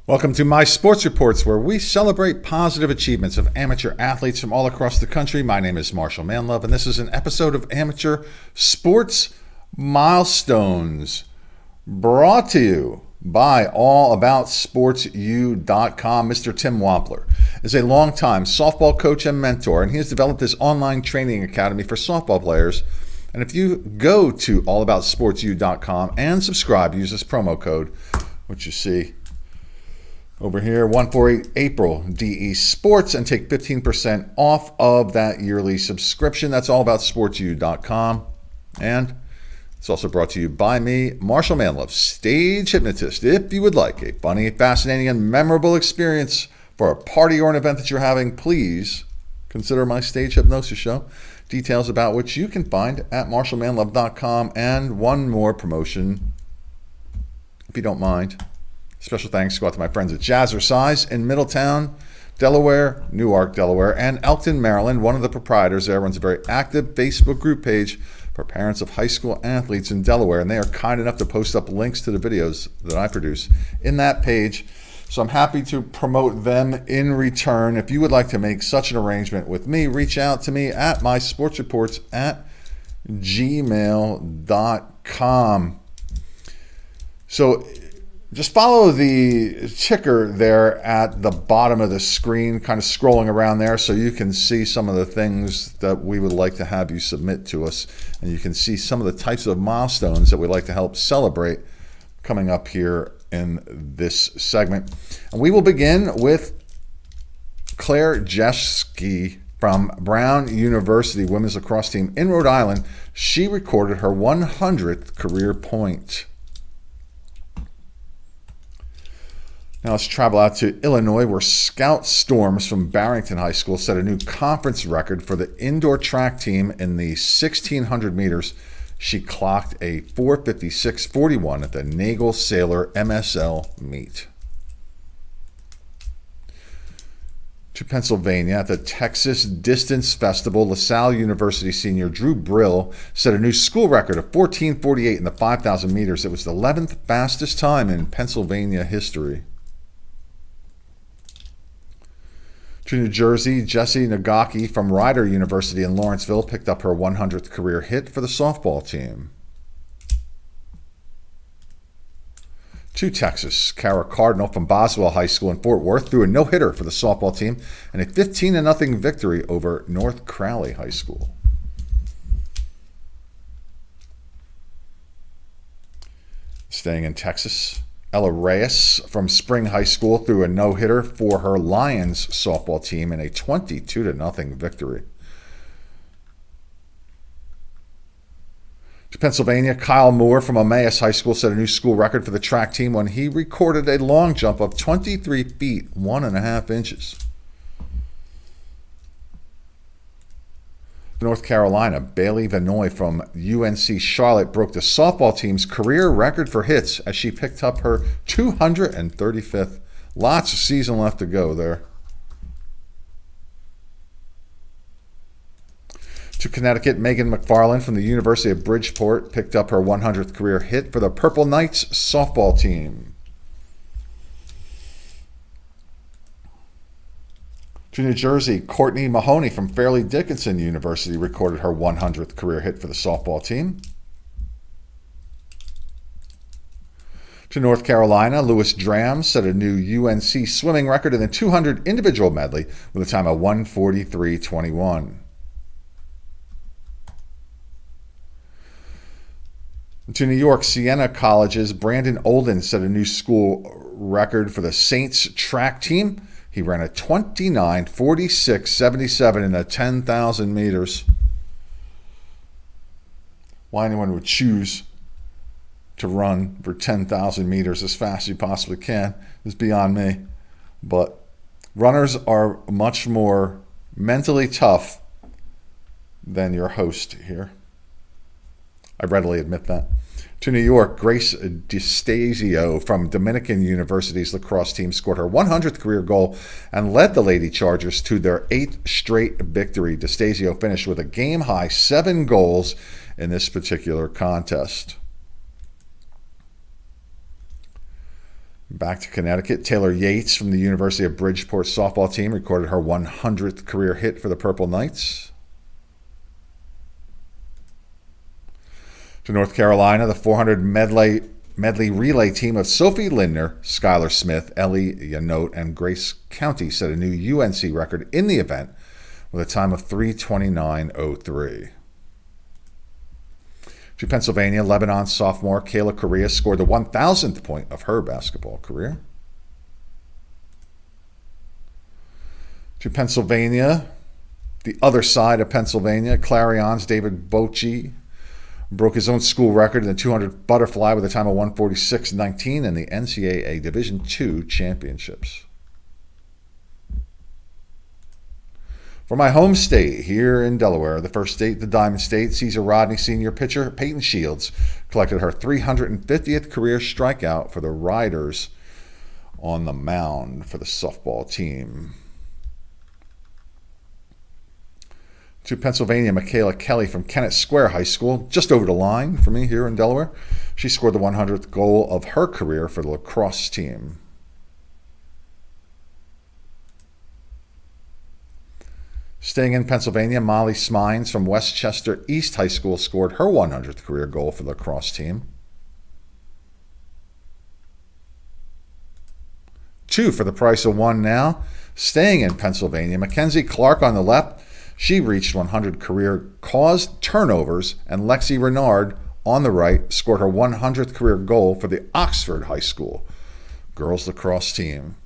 Welcome to My Sports Reports, where we celebrate positive achievements of amateur athletes from all across the country. My name is Marshal Manlove, and this is an episode of Amateur Sports Milestones, brought to you by allaboutsportsu.com. Mr. Tim Wampler is a longtime softball coach and mentor, and he has developed this online training academy for softball players. And if you go to allaboutsportsu.com and subscribe, use this promo code, which you see over here, 148 April DE Sports, and take 15% off of that yearly subscription. That's allaboutsportsu.com. And it's also brought to you by me, Marshal Manlove, stage hypnotist. If you would like a funny, fascinating, and memorable experience for a party or an event that you're having, please consider my stage hypnosis show. Details about which you can find at marshalmanlove.com. And one more promotion, if you don't mind. Special thanks go out to my friends at Jazzercise in Middletown, Delaware, Newark, Delaware, and Elkton, Maryland. One of the proprietors there runs a very active Facebook group page for parents of high school athletes in Delaware, and they are kind enough to post up links to the videos that I produce in that page. So I'm happy to promote them in return. If you would like to make such an arrangement with me, reach out to me at mysportsreports@gmail.com. So just follow the ticker there at the bottom of the screen, kind of scrolling around there, so you can see some of the things that we would like to have you submit to us. And you can see some of the types of milestones that we'd like to help celebrate coming up here in this segment. And we will begin with Claire Jeschke from Brown University Women's Lacrosse Team in Rhode Island. She recorded her 100th career point. Now let's travel out to Illinois, where Scout Storms from Barrington High School set a new conference record for the indoor track team in the 1,600 meters. She clocked a 4:56.41 at the Nagel Sailor MSL meet. To Pennsylvania, at the Texas Distance Festival, LaSalle University senior Drew Brill set a new school record of 14:48 in the 5,000 meters. It was the 11th fastest time in Pennsylvania history. To New Jersey, Jessie Nagaki from Rider University in Lawrenceville picked up her 100th career hit for the softball team. To Texas, Kara Cardinal from Boswell High School in Fort Worth threw a no-hitter for the softball team and a 15-0 victory over North Crowley High School. Staying in Texas, Ella Reyes from Spring High School threw a no-hitter for her Lions softball team in a 22-0 victory. To Pennsylvania, Kyle Moore from Emmaus High School set a new school record for the track team when he recorded a long jump of 23 feet, 1.5 inches. North Carolina, Bailey Vanoy from UNC Charlotte broke the softball team's career record for hits as she picked up her 235th. Lots of season left to go there. To Connecticut, Megan McFarland from the University of Bridgeport picked up her 100th career hit for the Purple Knights softball team. To New Jersey, Courtney Mahoney from Fairleigh Dickinson University recorded her 100th career hit for the softball team. To North Carolina, Lewis Dram set a new UNC swimming record in the 200 individual medley with a time of 1:43.21. To New York, Siena College's Brandon Olden set a new school record for the Saints track team. He ran a 29:46.77 in the 10,000 meters. Why anyone would choose to run for 10,000 meters as fast as you possibly can is beyond me. But runners are much more mentally tough than your host here. I readily admit that. To New York, Grace DeStasio from Dominican University's lacrosse team scored her 100th career goal and led the Lady Chargers to their 8th straight victory. DeStasio finished with a game-high 7 goals in this particular contest. Back to Connecticut, Taylor Yates from the University of Bridgeport softball team recorded her 100th career hit for the Purple Knights. To North Carolina, the 400 medley relay team of Sophie Lindner, Skylar Smith, Ellie Yanote, and Grace County set a new UNC record in the event with a time of 3:29:03. To Pennsylvania, Lebanon sophomore Kayla Correa scored the 1,000th point of her basketball career. To Pennsylvania, the other side of Pennsylvania, Clarion's David Bochy broke his own school record in the 200 butterfly with a time of 1:46:19 in the NCAA Division II Championships. For my home state here in Delaware, the first state, the Diamond State, Caesar Rodney senior pitcher Peyton Shields collected her 350th career strikeout for the Riders on the mound for the softball team. To Pennsylvania, Michaela Kelly from Kennett Square High School, just over the line for me here in Delaware. She scored the 100th goal of her career for the lacrosse team. Staying in Pennsylvania, Molly Smines from Westchester East High School scored her 100th career goal for the lacrosse team. 2 for the price of 1 now. Staying in Pennsylvania, Mackenzie Clark on the left. She reached 100 career caused turnovers, and Lexi Renard on the right scored her 100th career goal for the Oxford High School girls lacrosse team.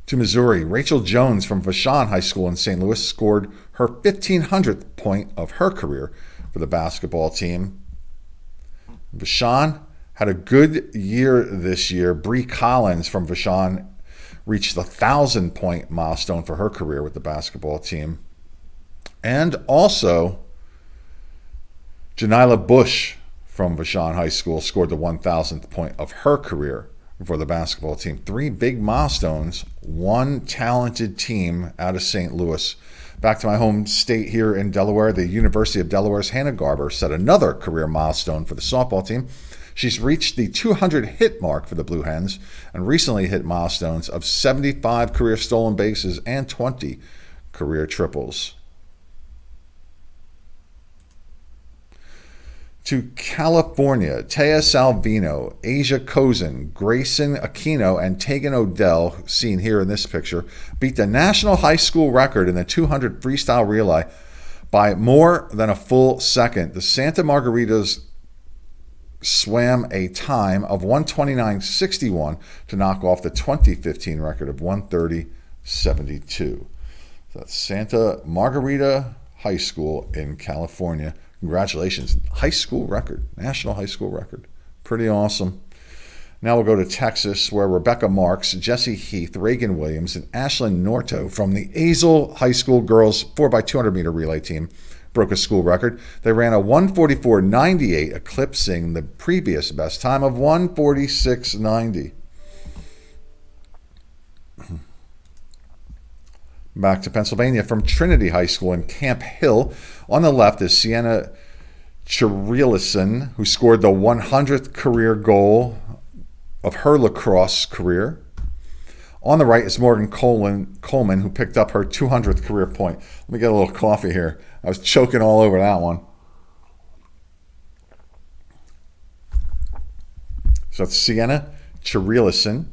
To Missouri, Rachel Jones from Vashon High School in St. Louis scored her 1,500th point of her career for the basketball team. Vashon had a good year this year. Bree Collins from Vashon reached the 1,000-point milestone for her career with the basketball team. And also, Janila Bush from Vashon High School scored the 1,000th point of her career for the basketball team. 3 big milestones, 1 talented team out of St. Louis. Back to my home state here in Delaware, the University of Delaware's Hannah Garber set another career milestone for the softball team. She's reached the 200 hit mark for the Blue Hens and recently hit milestones of 75 career stolen bases and 20 career triples. To California, Taya Salvino, Asia Kozin, Grayson Aquino, and Tegan Odell, seen here in this picture, beat the national high school record in the 200 freestyle relay by more than a full second. The Santa Margaritas swam a time of 1:29:61 to knock off the 2015 record of 1:30:72. So that's Santa Margarita High School in California. Congratulations. High school record, national high school record. Pretty awesome. Now we'll go to Texas, where Rebecca Marks, Jesse Heath, Reagan Williams, and Ashlyn Norto from the Azle High School girls 4x200 meter relay team broke a school record. They ran a 1:44:98, eclipsing the previous best time of 1:46:90. Back to Pennsylvania, from Trinity High School in Camp Hill. On the left is Sienna Chirilison, who scored the 100th career goal of her lacrosse career. On the right is Morgan Coleman, who picked up her 200th career point. Let me get a little coffee here. I was choking all over that one. So it's Sienna Chirilison,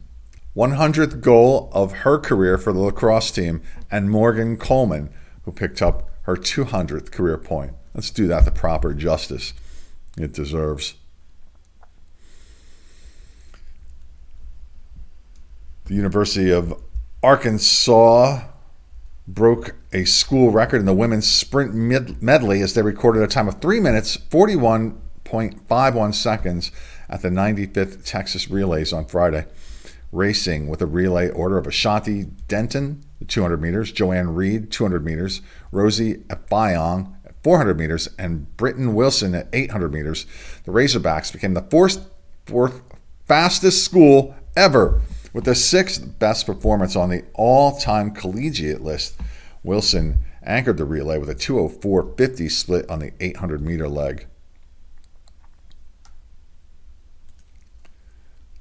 100th goal of her career for the lacrosse team, and Morgan Coleman, who picked up her 200th career point. Let's do that the proper justice it deserves. The University of Arkansas broke a school record in the women's sprint medley as they recorded a time of 3 minutes, 41.51 seconds at the 95th Texas Relays on Friday. Racing with a relay order of Ashanti Denton, 200 meters, Joanne Reed, 200 meters, Rosie Efiong, 400 meters, and Britton Wilson at 800 meters. The Razorbacks became the fourth fastest school ever, with the 6th best performance on the all-time collegiate list. Wilson anchored the relay with a 2:04:50 split on the 800-meter leg.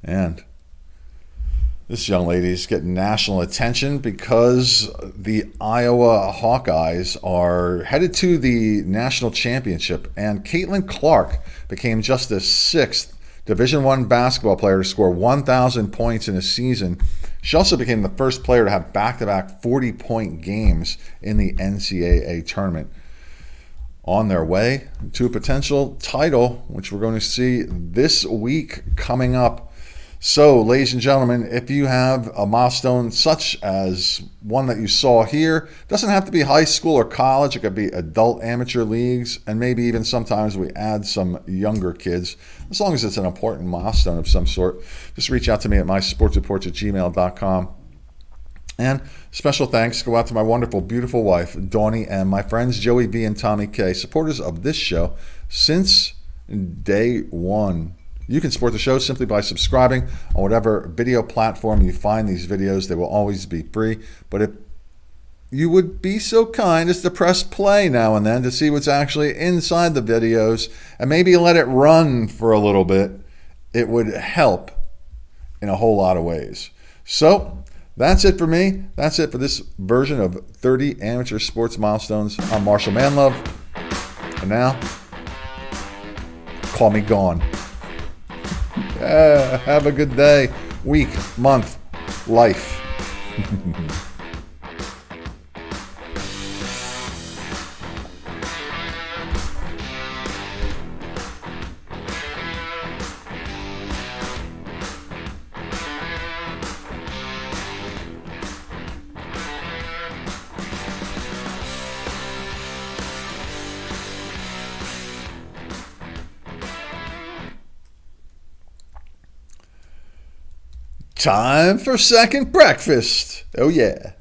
And this young lady is getting national attention because the Iowa Hawkeyes are headed to the national championship, and Caitlin Clark became just the sixth Division I basketball player to score 1,000 points in a season. She also became the first player to have back-to-back 40-point games in the NCAA tournament. On their way to a potential title, which we're going to see this week coming up. So, ladies and gentlemen, if you have a milestone such as one that you saw here, doesn't have to be high school or college. It could be adult amateur leagues, and maybe even sometimes we add some younger kids. As long as it's an important milestone of some sort, just reach out to me at mysportsreports@gmail.com. And special thanks go out to my wonderful, beautiful wife, Dawnie, and my friends Joey B and Tommy K, supporters of this show since day one. You can support the show simply by subscribing on whatever video platform you find these videos. They will always be free. But if you would be so kind as to press play now and then to see what's actually inside the videos and maybe let it run for a little bit, it would help in a whole lot of ways. So that's it for me. That's it for this version of 30 Amateur Sports Milestones. I'm Marshal Manlove. And now, call me gone. Have a good day, week, month, life. Time for second breakfast. Oh yeah.